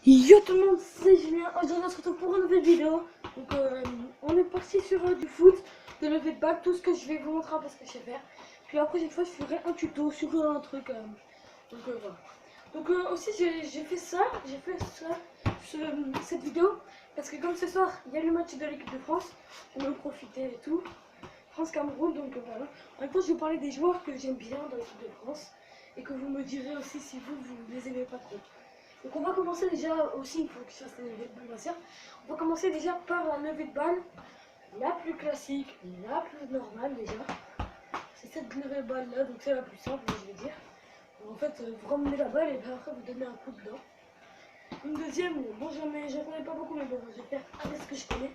Yo tout le monde, c'est Julien. Aujourd'hui on se retrouve pour une nouvelle vidéo. Donc on est parti sur du foot, de lever de balle, tout ce que je vais vous montrer parce que je sais faire. Puis la prochaine fois je ferai un tuto sur un truc. Voilà. Donc aussi j'ai fait cette vidéo parce que comme ce soir il y a le match de l'équipe de France, je vais en profiter et tout. France-Cameroun, donc voilà. En même temps je vais vous parler des joueurs que j'aime bien dans l'équipe de France et que vous me direz aussi si vous les aimez pas trop. Donc on va commencer déjà aussi, il faut que je fasse la levée de balle, ma soeur. On va commencer déjà par la levée de balle la plus classique, la plus normale déjà. C'est cette levée de balle là, donc c'est la plus simple, je vais dire. En fait, vous ramenez la balle et puis après vous donnez un coup dedans. Une deuxième, bon j'en connais pas beaucoup, mais bon, je vais faire avec ce que je connais.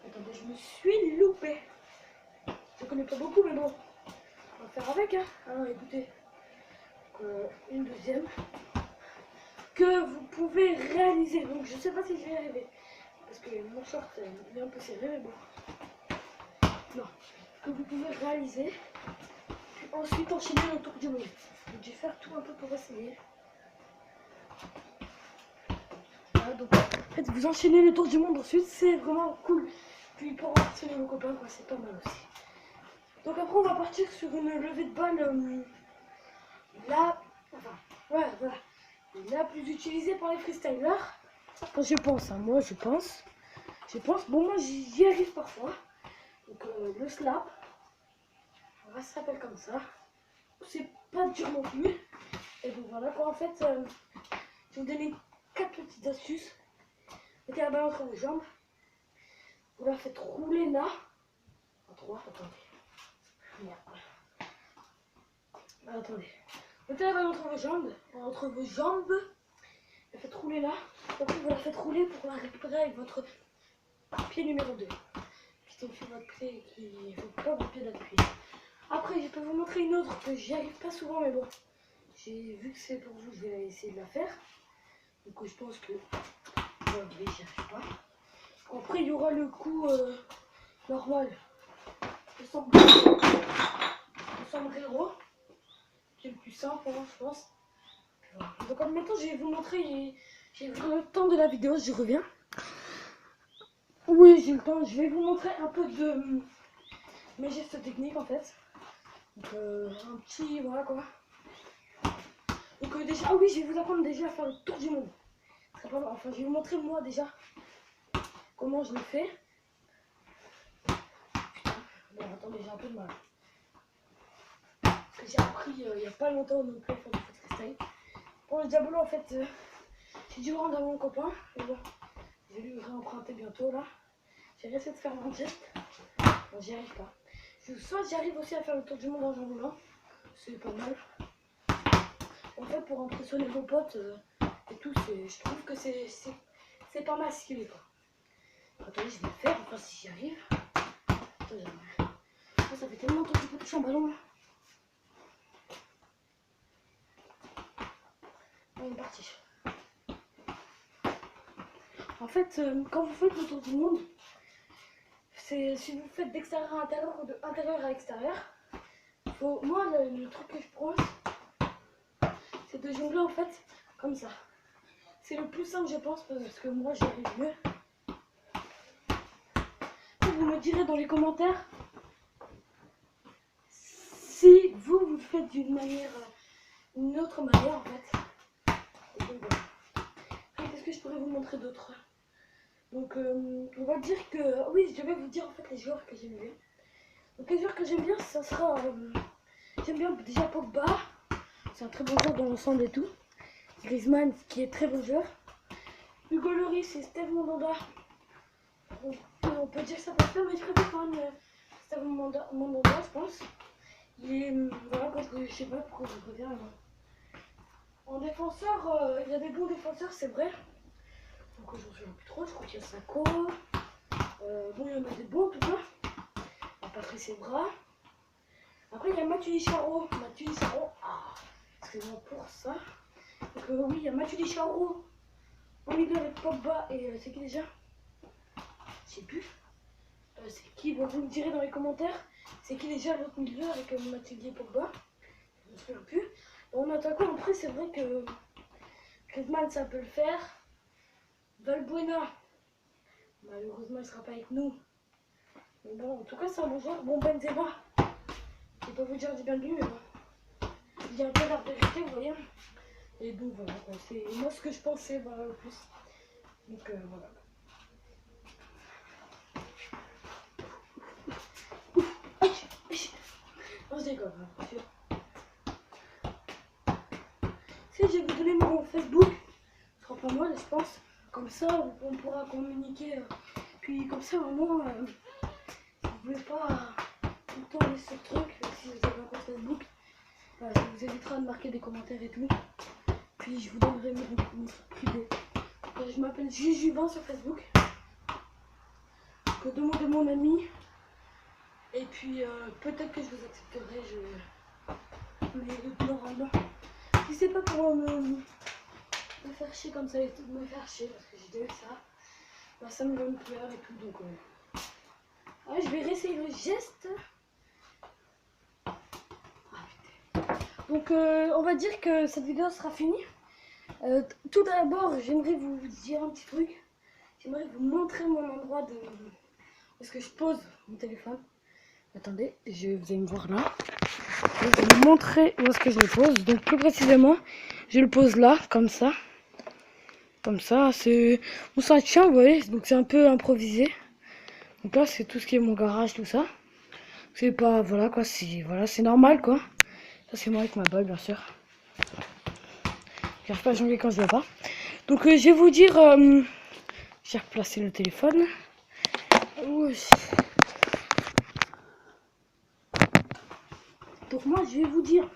Attendez, je me suis loupé. Je connais pas beaucoup, mais bon, on va faire avec, hein. Alors écoutez, une deuxième que vous pouvez réaliser. Donc je sais pas si je vais y arriver parce que mon short il est un peu serré, mais bon. Non, que vous pouvez réaliser. Puis ensuite enchaîner le tour du monde. Donc je vais faire tout un peu pour essayer. Voilà, donc en fait vous enchaînez le tour du monde ensuite, c'est vraiment cool. Puis pour impressionner vos copains, quoi, c'est pas mal aussi. Donc après on va partir sur une levée de balle voilà, la plus utilisée par les freestylers. Enfin, je pense, hein, moi je pense. Bon moi j'y arrive parfois. Donc le slap, ça s'appelle comme ça. C'est pas dur non plus. Et donc voilà quoi, en fait, je vais vous donner 4 petites astuces. Mettez la balle entre vos jambes. Vous la faites rouler là. En 3, attendez. Merde. Attendez. Mettez la balle entre vos jambes. La faites rouler là. Après vous la faites rouler pour la récupérer avec votre pied numéro 2. Puis fait votre pied qui ne faut pas votre pied d'appui. Après je peux vous montrer une autre que j'y arrive pas souvent, mais bon. J'ai vu que c'est pour vous, je vais essayer de la faire. Donc je pense que j'y arrive pas. Après il y aura le coup normal. Le sombrero, qui est le plus simple, hein, je pense. Voilà. Donc en même temps je vais vous montrer, j'ai le temps de la vidéo, je reviens. Oui j'ai le temps, je vais vous montrer un peu de mes gestes techniques en fait. Donc un petit, voilà quoi. Donc déjà, ah oui, je vais vous apprendre déjà à faire le tour du monde. Enfin, je vais vous montrer moi déjà comment je le fais. Putain, bon, attendez, j'ai un peu de mal. Parce que j'ai appris il n'y a pas longtemps non plus à faire du foot freestyle. Pour le diabolo, en fait, j'ai dû rendre à mon copain. Mais bon, je vais lui réemprunter bientôt là. J'ai essayé de faire mon geste. Bon, j'y arrive pas. Soit j'arrive aussi à faire le tour du monde en jambes roulant. C'est pas mal. En fait, pour impressionner vos potes et tout, je trouve que c'est pas mal stylé quoi. Attendez, je vais le faire, enfin si j'y arrive. Attendez, ça fait tellement longtemps que je peux toucher un ballon là. On est parti. En fait, quand vous faites le tour du monde, si vous faites d'extérieur à intérieur ou de intérieur à extérieur, moi le truc que je pense, c'est de jongler en fait comme ça. C'est le plus simple je pense parce que moi j'y arrive mieux. Vous me direz dans les commentaires si vous le faites d'une autre manière en fait. Et donc voilà. Qu'est-ce que je pourrais vous montrer d'autre? Donc on va dire que, oui, je vais vous dire en fait les joueurs que j'aime bien. Donc les joueurs que j'aime bien, ça sera, j'aime bien déjà Pogba, c'est un très bon joueur dans l'ensemble et tout. Griezmann qui est très bon joueur. Hugo Lloris et Steve Mandanda. On peut dire que ça passe pas, mais je préfère quand même Steve Mandanda, je pense. Il est, voilà, parce que je sais pas pourquoi je préfère. En défenseur, il y a des bons défenseurs, c'est vrai. Donc je ne souviens plus trop, je crois qu'il y a Sako. Bon, il y en a des bons en tout cas. Il y a Patrice Evra. Après, il y a Mathieu Charo. Excusez-moi pour ça. Donc oui, il y a Mathieu Charo en milieu avec Pogba et c'est qui déjà? Je sais plus. C'est qui? Bon, vous me direz dans les commentaires. C'est qui déjà l'autre milieu avec Mathieu et Pogba? Je ne me souviens plus. En attaquant, après, c'est vrai que Griezmann, ça peut le faire. Valbuena, malheureusement, il sera pas avec nous. Mais bon, en tout cas, c'est un bon joueur. Bon, Benzema, je vais pas vous dire du bien de lui, mais bon. Il y a un peu la vérité, vous voyez. Et donc, voilà, c'est moi ce que je pensais, voilà, le plus. Donc, voilà. Non, je déconne, hein, sûr. Si, je vais vous donner mon Facebook. Ce sera pas mal, je pense. Comme ça, on pourra communiquer. Puis, comme ça, vraiment, si vous voulez pas tout le temps aller sur le truc, si vous avez un compte Facebook, ça vous évitera de marquer des commentaires et tout. Puis, je vous donnerai mon privé. Je m'appelle Jujubin sur Facebook. Donc, demandez mon ami. Et puis, peut-être que je vous accepterai. Mais normalement, si c'est pas pour me faire chier comme ça et tout, me faire chier parce que j'ai déjà eu ça, bah, ça me donne peur et tout. Donc, ouais, je vais réessayer le geste. Ah, putain. Donc, on va dire que cette vidéo sera finie. Tout d'abord, j'aimerais vous dire un petit truc. J'aimerais vous montrer mon endroit de... Parce que je pose mon téléphone. Attendez, vous allez me voir là. Je vais vous montrer où est-ce que je le pose. Donc plus précisément, je le pose là, comme ça. Comme ça, c'est... On s'en tient, vous voyez. Donc c'est un peu improvisé. Donc là, c'est tout ce qui est mon garage, tout ça. C'est pas... Voilà quoi, c'est normal quoi. Ça c'est moi avec ma balle, bien sûr. J'arrive pas à jongler quand je viens pas. Donc je vais vous dire... J'ai replacé le téléphone. Oui. Donc moi je vais vous dire.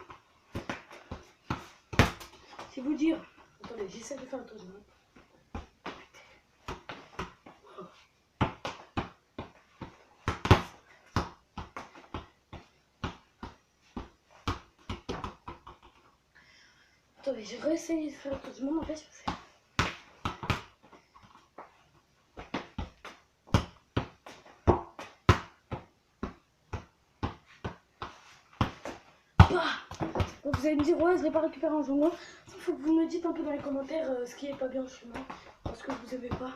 Attendez, j'essaie de faire le tour du monde. Attendez, j'ai réessayé de faire le tour du monde en fait. Donc vous allez me dire, ouais, je l'ai pas récupéré en jouant. Il faut que vous me dites un peu dans les commentaires ce qui est pas bien chez moi. Parce que vous aimez pas.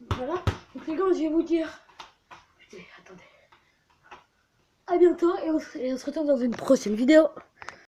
Donc, voilà. Donc les gars, je vais vous dire. Putain, attendez. À bientôt et on se retrouve dans une prochaine vidéo.